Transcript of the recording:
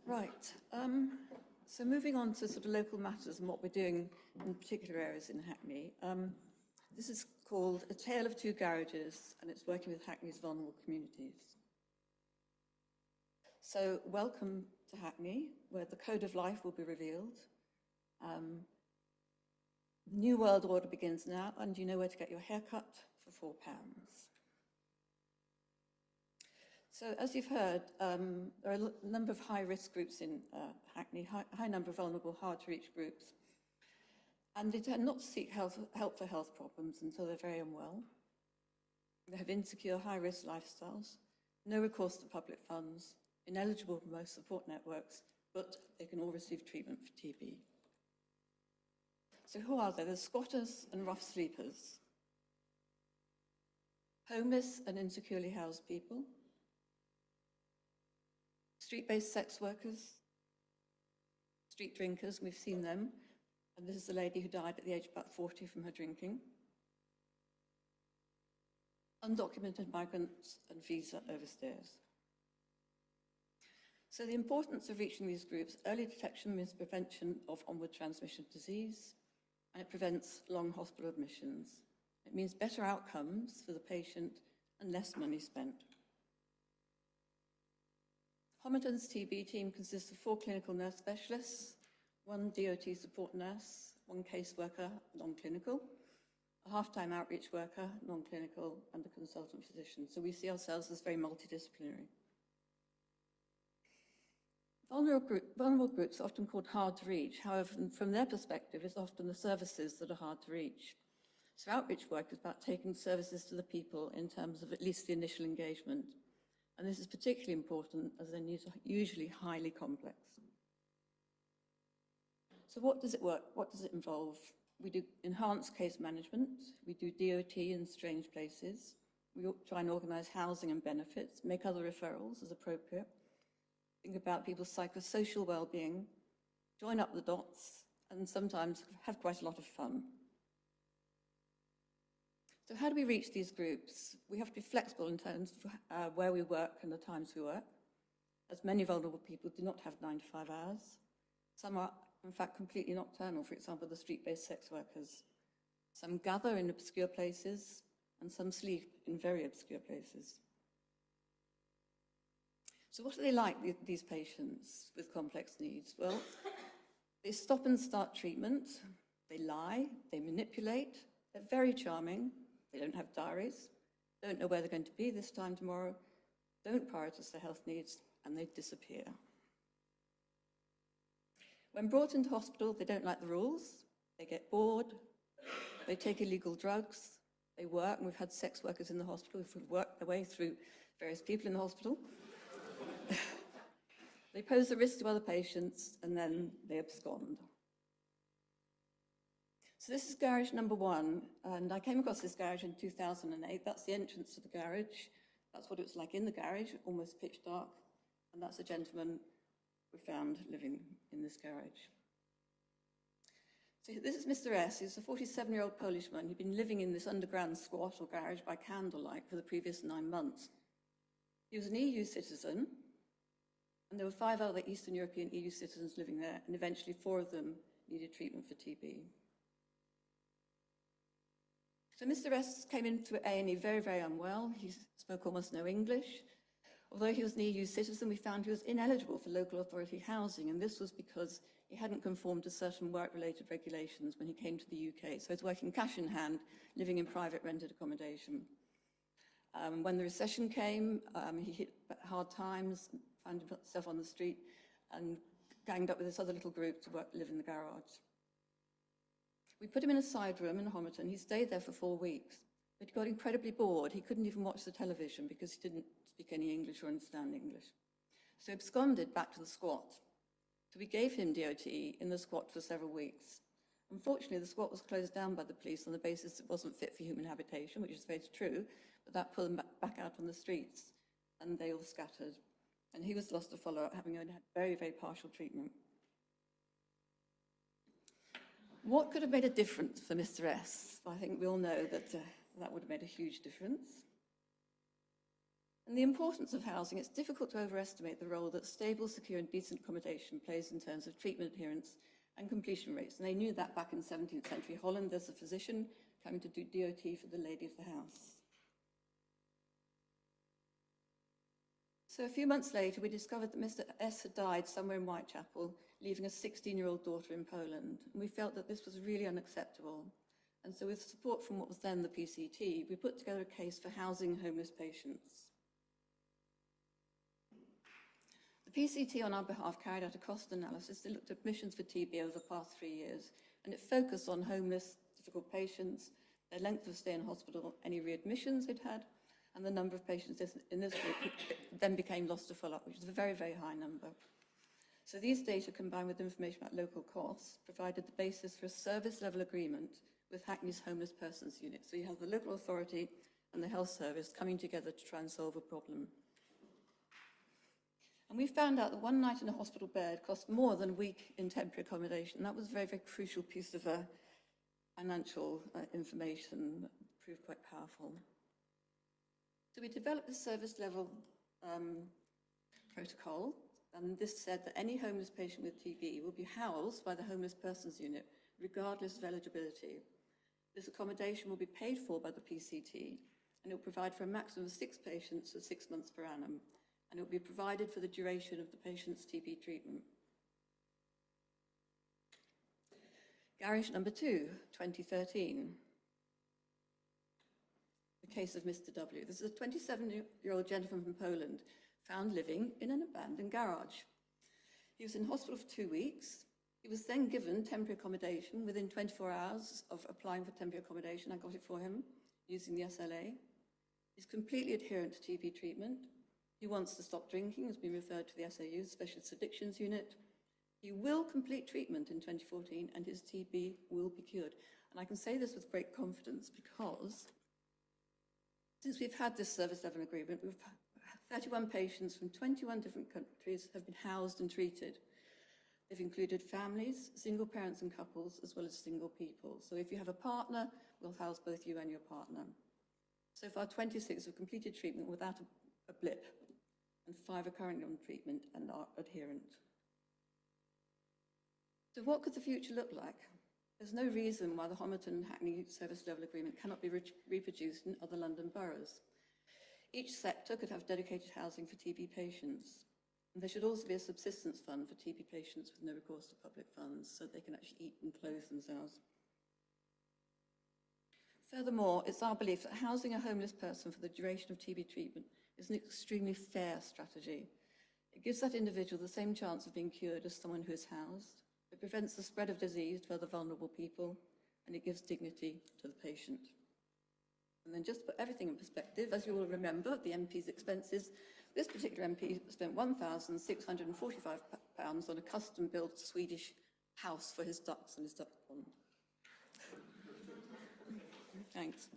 Right. So moving on to sort of local matters and what we're doing in particular areas in Hackney. This is called A Tale of Two Garages, and it's working with Hackney's vulnerable communities. So welcome to Hackney, where the code of life will be revealed. The new world order begins now, and you know where to get your hair cut for £4. So as you've heard, there are a number of high-risk groups in Hackney, high number of vulnerable, hard-to-reach groups. And they tend not to seek help for health problems until they're very unwell. They have insecure, high-risk lifestyles, no recourse to public funds, ineligible for most support networks, but they can all receive treatment for TB. So who are they? There's squatters and rough sleepers, homeless and insecurely housed people, street-based sex workers, street drinkers, we've seen them, and this is the lady who died at the age of about 40 from her drinking, undocumented migrants and visa overstayers. So the importance of reaching these groups: early detection means prevention of onward transmission of disease, and it prevents long hospital admissions. It means better outcomes for the patient and less money spent. Homerton's TB team consists of 4 clinical nurse specialists, 1 DOT support nurse, 1 caseworker, non-clinical, a half-time outreach worker, non-clinical, and a consultant physician. So we see ourselves as very multidisciplinary. Vulnerable groups are often called hard to reach. However, from their perspective, it's often the services that are hard to reach. So outreach work is about taking services to the people in terms of at least the initial engagement. And this is particularly important as their needs are usually highly complex. So what does it work? What does it involve? We do enhanced case management. We do DOT in strange places. We try and organise housing and benefits, make other referrals as appropriate. Think about people's psychosocial well-being, join up the dots, and sometimes have quite a lot of fun. So how do we reach these groups? We have to be flexible in terms of where we work and the times we work, as many vulnerable people do not have 9 to 5 hours. Some are, in fact, completely nocturnal, for example, the street-based sex workers. Some gather in obscure places, and some sleep in very obscure places. So what are they like, these patients with complex needs? Well, they stop and start treatment, they lie, they manipulate, they're very charming, they don't have diaries, don't know where they're going to be this time tomorrow, don't prioritise their health needs, and they disappear. When brought into hospital, they don't like the rules, they get bored, they take illegal drugs, they work, and we've had sex workers in the hospital who've worked their way through various people in the hospital. They pose a risk to other patients, and then they abscond. So this is garage number 1, and I came across this garage in 2008. That's the entrance to the garage. That's what it was like in the garage, almost pitch dark. And that's a gentleman we found living in this garage. So this is Mr. S. He's a 47-year-old Polishman. He'd been living in this underground squat or garage by candlelight for the previous 9 months. He was an EU citizen, and there were 5 other Eastern European EU citizens living there, and eventually 4 of them needed treatment for TB. So Mr. S came into A&E very, very unwell. He spoke almost no English. Although he was an EU citizen, we found he was ineligible for local authority housing, and this was because he hadn't conformed to certain work-related regulations when he came to the UK. So he was working cash in hand, living in private rented accommodation. When the recession came, he hit hard times, found himself on the street, and ganged up with this other little group to live in the garage. We put him in a side room in Homerton. He stayed there for 4 weeks, but he got incredibly bored. He couldn't even watch the television because he didn't speak any English or understand English. So he absconded back to the squat. So we gave him DOT in the squat for several weeks. Unfortunately, the squat was closed down by the police on the basis it wasn't fit for human habitation, which is very true, but that put them back out on the streets, and they all scattered. And he was lost to follow-up, having only had very, very partial treatment. What could have made a difference for Mr. S? I think we all know that that would have made a huge difference. And the importance of housing, it's difficult to overestimate the role that stable, secure and decent accommodation plays in terms of treatment adherence and completion rates. And they knew that back in 17th century Holland. There's a physician coming to do DOT for the lady of the house. So a few months later, we discovered that Mr. S had died somewhere in Whitechapel, leaving a 16-year-old daughter in Poland. And we felt that this was really unacceptable. And so with support from what was then the PCT, we put together a case for housing homeless patients. The PCT on our behalf carried out a cost analysis that looked at admissions for TB over the past 3 years, and it focused on homeless, difficult patients, their length of stay in hospital, any readmissions they'd had, and the number of patients in this group who then became lost to follow-up, which is a very, very high number. So these data, combined with information about local costs, provided the basis for a service-level agreement with Hackney's Homeless Persons Unit. So you have the local authority and the health service coming together to try and solve a problem. And we found out that one night in a hospital bed cost more than a week in temporary accommodation. That was a very, very crucial piece of financial information that proved quite powerful. So we developed a service level protocol, and this said that any homeless patient with TB will be housed by the Homeless Persons Unit, regardless of eligibility. This accommodation will be paid for by the PCT, and it will provide for a maximum of 6 patients for 6 months per annum, and it will be provided for the duration of the patient's TB treatment. Garage number 2, 2013. The case of Mr. W. This is a 27-year-old gentleman from Poland, found living in an abandoned garage. He was in hospital for 2 weeks. He was then given temporary accommodation within 24 hours of applying for temporary accommodation. I got it for him using the SLA. He's completely adherent to TB treatment. He wants to stop drinking, has been referred to the SAU, Specialist Addictions Unit. He will complete treatment in 2014 and his TB will be cured. And I can say this with great confidence because since we've had this service level agreement, we've 31 patients from 21 different countries have been housed and treated. They've included families, single parents and couples, as well as single people. So if you have a partner, we'll house both you and your partner. So far, 26 have completed treatment without a blip, and 5 are currently on treatment and are adherent. So what could the future look like? There's no reason why the Homerton and Hackney service level agreement cannot be reproduced in other London boroughs. Each sector could have dedicated housing for TB patients. And there should also be a subsistence fund for TB patients with no recourse to public funds so they can actually eat and clothe themselves. Furthermore, it's our belief that housing a homeless person for the duration of TB treatment is an extremely fair strategy. It gives that individual the same chance of being cured as someone who is housed. It prevents the spread of disease to other vulnerable people, and it gives dignity to the patient. And then just to put everything in perspective, as you will remember, the MP's expenses, this particular MP spent £1,645 on a custom-built Swedish house for his ducks and his duck pond. Thanks.